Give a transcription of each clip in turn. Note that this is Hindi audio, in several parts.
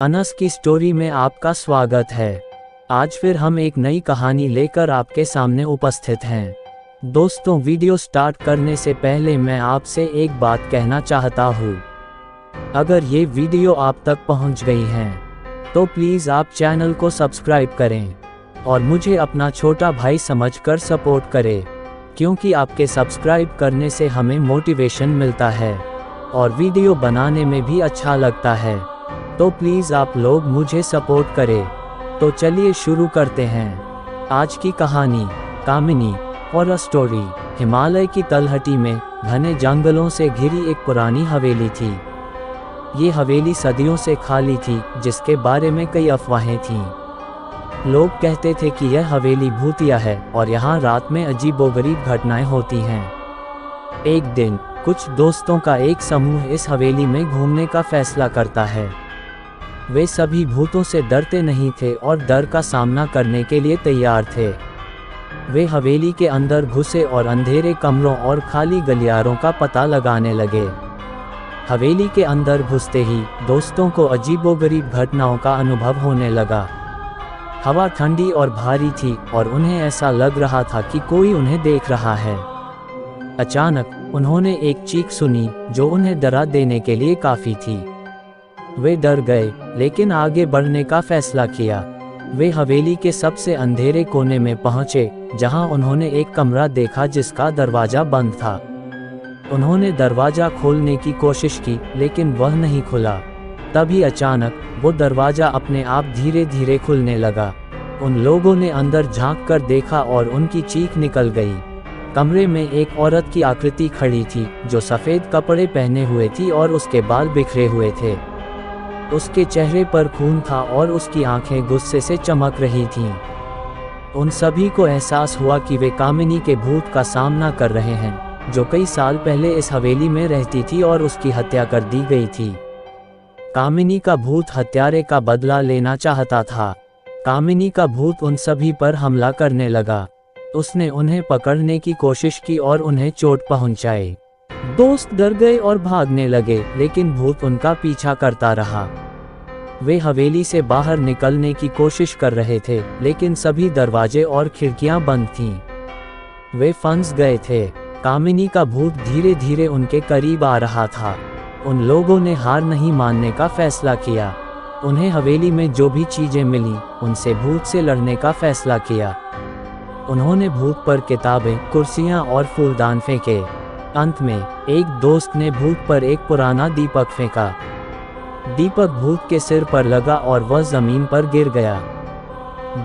अनस की स्टोरी में आपका स्वागत है। आज फिर हम एक नई कहानी लेकर आपके सामने उपस्थित हैं। दोस्तों, वीडियो स्टार्ट करने से पहले मैं आपसे एक बात कहना चाहता हूँ। अगर ये वीडियो आप तक पहुँच गई है तो प्लीज़ आप चैनल को सब्सक्राइब करें और मुझे अपना छोटा भाई समझकर सपोर्ट करें, क्योंकि आपके सब्सक्राइब करने से हमें मोटिवेशन मिलता है और वीडियो बनाने में भी अच्छा लगता है। तो प्लीज़ आप लोग मुझे सपोर्ट करें। तो चलिए शुरू करते हैं आज की कहानी, कामिनी और अ स्टोरी। हिमालय की तलहटी में घने जंगलों से घिरी एक पुरानी हवेली थी। ये हवेली सदियों से खाली थी, जिसके बारे में कई अफवाहें थीं। लोग कहते थे कि यह हवेली भूतिया है और यहाँ रात में अजीबोगरीब घटनाएं होती हैं। एक दिन कुछ दोस्तों का एक समूह इस हवेली में घूमने का फैसला करता है। वे सभी भूतों से डरते नहीं थे और डर का सामना करने के लिए तैयार थे। वे हवेली के अंदर घुसे और अंधेरे कमरों और खाली गलियारों का पता लगाने लगे। हवेली के अंदर घुसते ही दोस्तों को अजीबोगरीब घटनाओं का अनुभव होने लगा। हवा ठंडी और भारी थी और उन्हें ऐसा लग रहा था कि कोई उन्हें देख रहा है। अचानक उन्होंने एक चीख सुनी जो उन्हें डरा देने के लिए काफ़ी थी। वे डर गए, लेकिन आगे बढ़ने का फैसला किया। वे हवेली के सबसे अंधेरे कोने में पहुंचे, जहां उन्होंने एक कमरा देखा जिसका दरवाज़ा बंद था। उन्होंने दरवाज़ा खोलने की कोशिश की, लेकिन वह नहीं खुला। तभी अचानक वो दरवाज़ा अपने आप धीरे धीरे खुलने लगा। उन लोगों ने अंदर झांक कर देखा और उनकी चीख निकल गई। कमरे में एक औरत की आकृति खड़ी थी जो सफ़ेद कपड़े पहने हुए थी और उसके बाल बिखरे हुए थे। उसके चेहरे पर खून था और उसकी आंखें गुस्से से चमक रही थीं। उन सभी को एहसास हुआ कि वे कामिनी के भूत का सामना कर रहे हैं, जो कई साल पहले इस हवेली में रहती थी और उसकी हत्या कर दी गई थी। कामिनी का भूत हत्यारे का बदला लेना चाहता था। कामिनी का भूत उन सभी पर हमला करने लगा। उसने उन्हें पकड़ने की कोशिश की और उन्हें चोट पहुंचाई। दोस्त डर गए और भागने लगे, लेकिन भूत उनका पीछा करता रहा। वे हवेली से बाहर निकलने की कोशिश कर रहे थे, लेकिन सभी दरवाजे और खिड़कियां बंद थीं। वे फंस गए थे। कामिनी का भूत धीरे धीरे उनके करीब आ रहा था। उन लोगों ने हार नहीं मानने का फैसला किया। उन्हें हवेली में जो भी चीजें मिली, उनसे भूत से लड़ने का फैसला किया। उन्होंने भूत पर किताबें, कुर्सियां और फूलदान फेंके। अंत में एक दोस्त ने भूत पर एक पुराना दीपक फेंका। दीपक भूत के सिर पर लगा और वह जमीन पर गिर गया।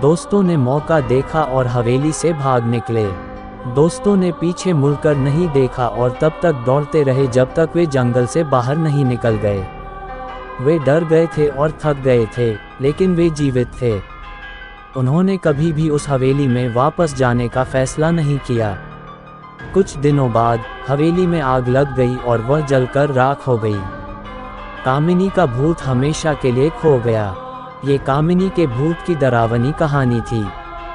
दोस्तों ने मौका देखा और हवेली से भाग निकले। दोस्तों ने पीछे मुड़कर नहीं देखा और तब तक दौड़ते रहे जब तक वे जंगल से बाहर नहीं निकल गए। वे डर गए थे और थक गए थे, लेकिन वे जीवित थे। उन्होंने कभी भी उस हवेली में वापस जाने का फैसला नहीं किया। कुछ दिनों बाद हवेली में आग लग गई और वह जलकर राख हो गई। कामिनी का भूत हमेशा के लिए खो गया। ये कामिनी के भूत की डरावनी कहानी थी।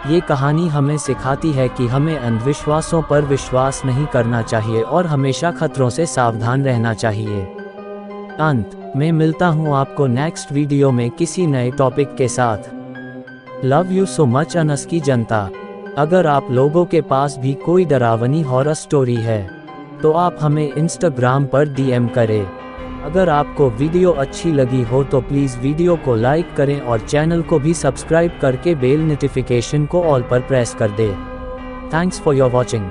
ये कहानी हमें सिखाती है कि हमें अंधविश्वासों पर विश्वास नहीं करना चाहिए और हमेशा खतरों से सावधान रहना चाहिए। अंत में मिलता हूँ आपको नेक्स्ट वीडियो में किसी नए टॉपिक के साथ। Love you so much Anas की जनता। अगर आप लोगों के पास भी कोई डरावनी हॉरर स्टोरी है तो आप हमें इंस्टाग्राम पर डीएम करें। अगर आपको वीडियो अच्छी लगी हो तो प्लीज़ वीडियो को लाइक करें और चैनल को भी सब्सक्राइब करके बेल नोटिफिकेशन को ऑल पर प्रेस कर दें। Thanks for your watching.